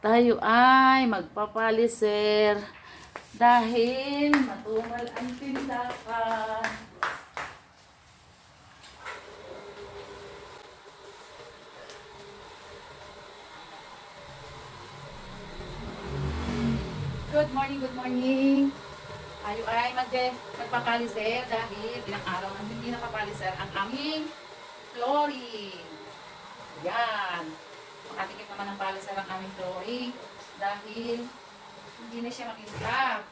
Tayo ay magpapaliser dahil matumal ang tindakan. Good morning, good morning. Tayo ay magpapaliser dahil ilang araw nang hindi napapaliser ang aming flooring. Yan. Makatikip naman ng paliser ang aming flooring dahil hindi na siya makintab.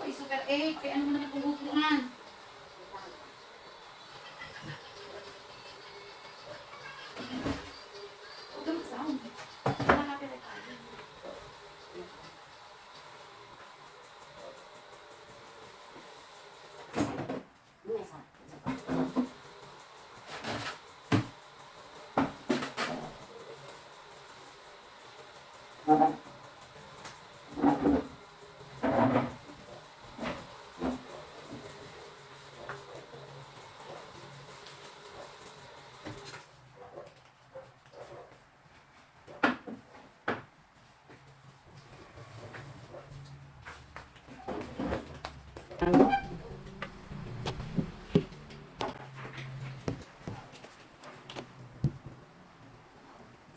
Ay, super 8. Kaya ano mo naman pumupuan? Huwag ka mag-sound. Nakaka-copyright tayo.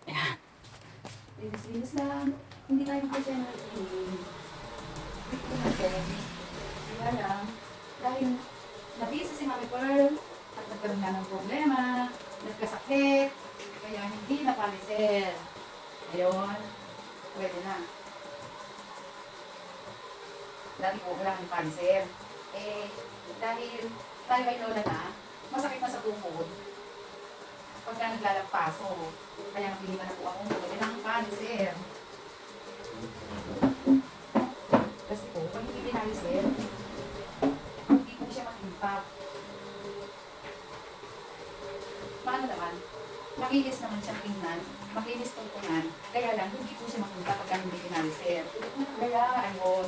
Ayan. Linis-linis lang. Hindi tayo mag-channel. Ito natin. Kaya lang, dahil nabisa si Mami Pearl at nagkaroon na ng problema, nagkasakit, kaya hindi napaliser. Ayun, pwede na. Dati po wala ng paliser. Dahil tayo ay lola na, masakit na sa tuhod. Pagka naglalagpaso, kaya napilihan na po akong pwede ng paliser. Kasi po, pag hindi pinaliser, hindi po siya mag-impact. Paano naman? Makinis naman siya tingnan, makinis tungtungan, kaya lang hindi po siya mag-impact pagka hindi pinaliser. Kaya, ayun.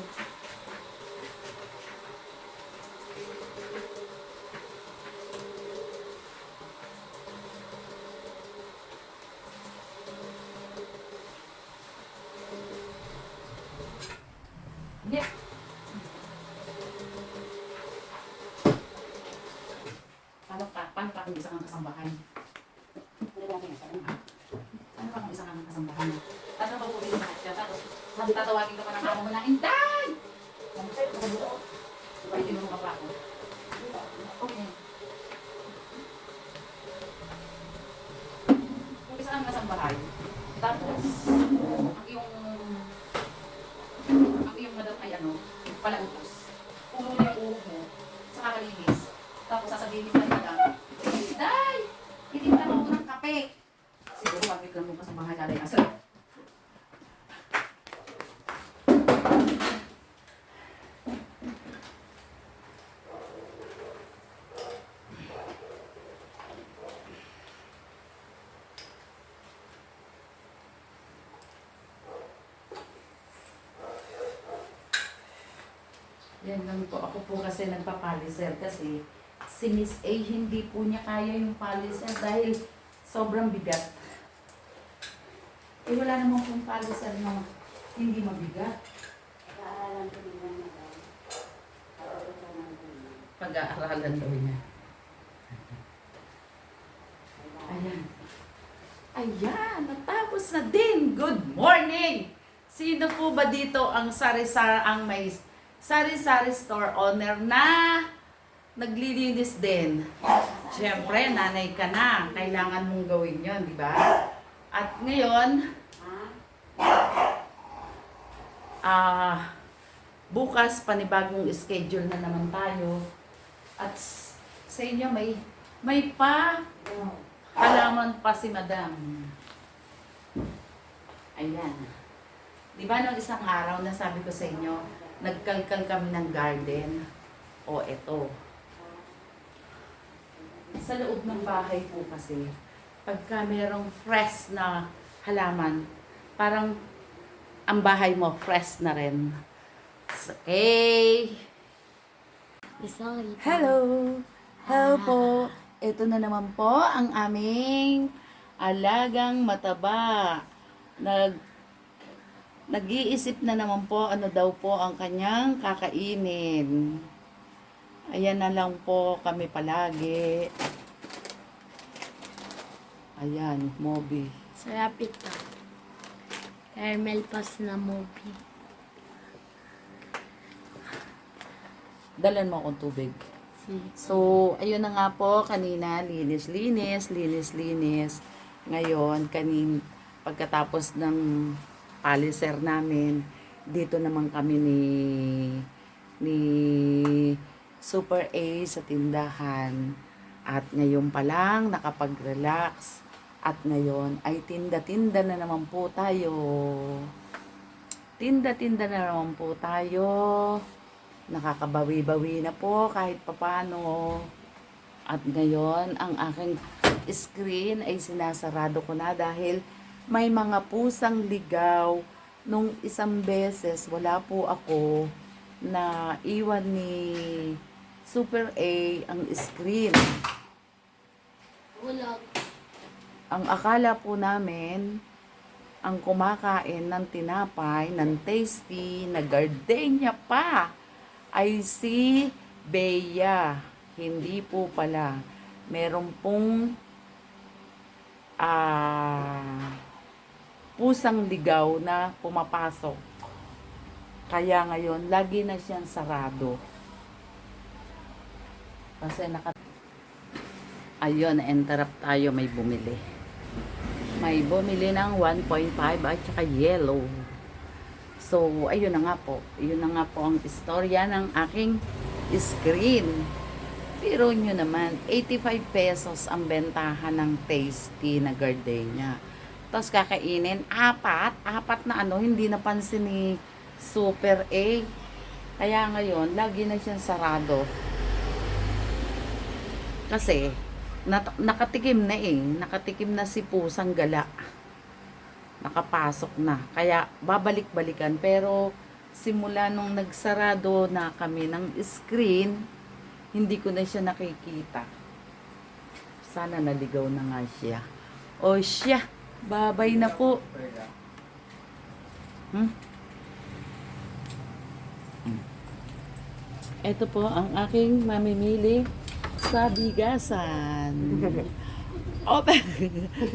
Hindi. Paano ka kung isa kang kasambahan? Paano ka kung isa kang kasambahan? Tapos na pag-uwi sa siya, tapos tatawagin ka pa ng amo mo na, Inday! Pwede mo ka pa ako. Okay. Kung isa kang kasambahan, tapos ang iyong madam ay palautos. Puno na yung uhog mo sa kakalinis. Tapos sasabihin mo na lang, Day! Itinta mo ako ng kape. Siguro wag lang mo pa sa mga halay asa. Yan lang po. Ako po kasi nagpapaliser kasi si Miss A hindi po niya kaya yung paliser dahil sobrang bigat. Wala namang pong paliser na hindi mabigat. Pag-aaralan daw niya. Ayan. Ayan, natapos na din. Good morning! Sino po ba dito ang may sari-sari store owner na naglilinis din? Siyempre, nanay ka na. Kailangan mong gawin yon, di ba? At ngayon, bukas panibagong schedule na naman tayo. At sa inyo may halaman pa si Madam. Ayan. Di ba nung isang araw na sabi ko sa inyo, nagkalkal kami ng garden. O eto. Sa loob ng bahay po kasi, pagka merong fresh na halaman, parang ang bahay mo fresh na rin. Okay. Sorry. Hello! Hello po! Ito na naman po ang aming alagang mataba. Nag-iisip na naman po ano daw po ang kanyang kakainin. Ayan na lang po kami palagi. Ayan, Moby. Sarap ito. Caramel pass na movie. Dalan mo akong tubig. So, ayun na nga po, kanina, linis. Ngayon, pagkatapos ng paliser namin, dito naman kami ni Super A sa tindahan. At ngayon pa lang, nakapag-relax. At ngayon, ay tinda-tinda na naman po tayo. Tinda-tinda na naman po tayo. Nakakabawi-bawi na po kahit papano. At ngayon, ang aking screen ay sinasarado ko na dahil may mga pusang ligaw. Nung isang beses, wala po ako na iwan ni Super A ang screen. Wala. Ang akala po namin, ang kumakain ng tinapay, ng tasty, na gardenia pa, ay si Bea. Hindi po pala. Meron pong pusang ligaw na pumapasok. Kaya ngayon, lagi na siyang sarado. Kasi ayun, na-interrupt tayo, may bumili. May bumili ng 1.5 at saka yellow. So, ayun na nga po. Yun na nga po ang istorya ng aking screen. Pero nyo naman, 85 pesos ang bentahan ng tasty na gardenia. Tapos kakainin, apat na ano, hindi napansin ni Super A. Kaya ngayon, lagi na siyang sarado. Kasi, nakatikim na nakatikim na si Pusang Gala. Nakapasok na. Kaya babalik-balikan. Pero simula nung nagsarado na kami ng screen, hindi ko na siya nakikita. Sana naligaw na nga siya. O siya, babay na po. Ito po ang aking mamimili sa bigasan.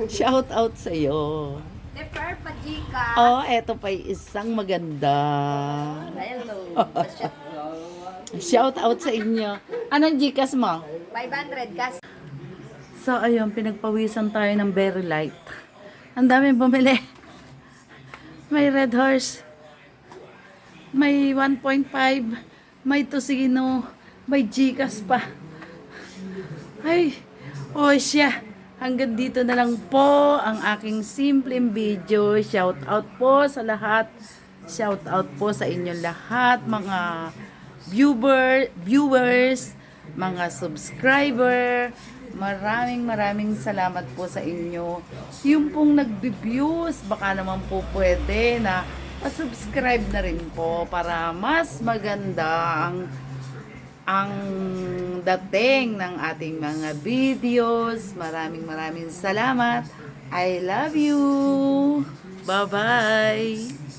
Shout out sa iyo. Never pa, Jika. Oh, eto pa isang maganda. Hello. Shout out sa inyo. Anong Gcash mo? 500 gas. So, ayun, pinagpawisan tayo ng very light. Ang daming bumili. May Red Horse. May 1.5. May Tocino. May Gcash pa. Ay, oh siya. Hanggang dito na lang po ang aking simpleng video. Shout out po sa lahat. Shout out po sa inyong lahat, mga viewers, mga subscriber. Maraming salamat po sa inyo. Yung pong nagbi-views, baka naman po pwede na subscribe na rin po para mas maganda ang dating ng ating mga videos. Maraming salamat. I love you. Bye-bye.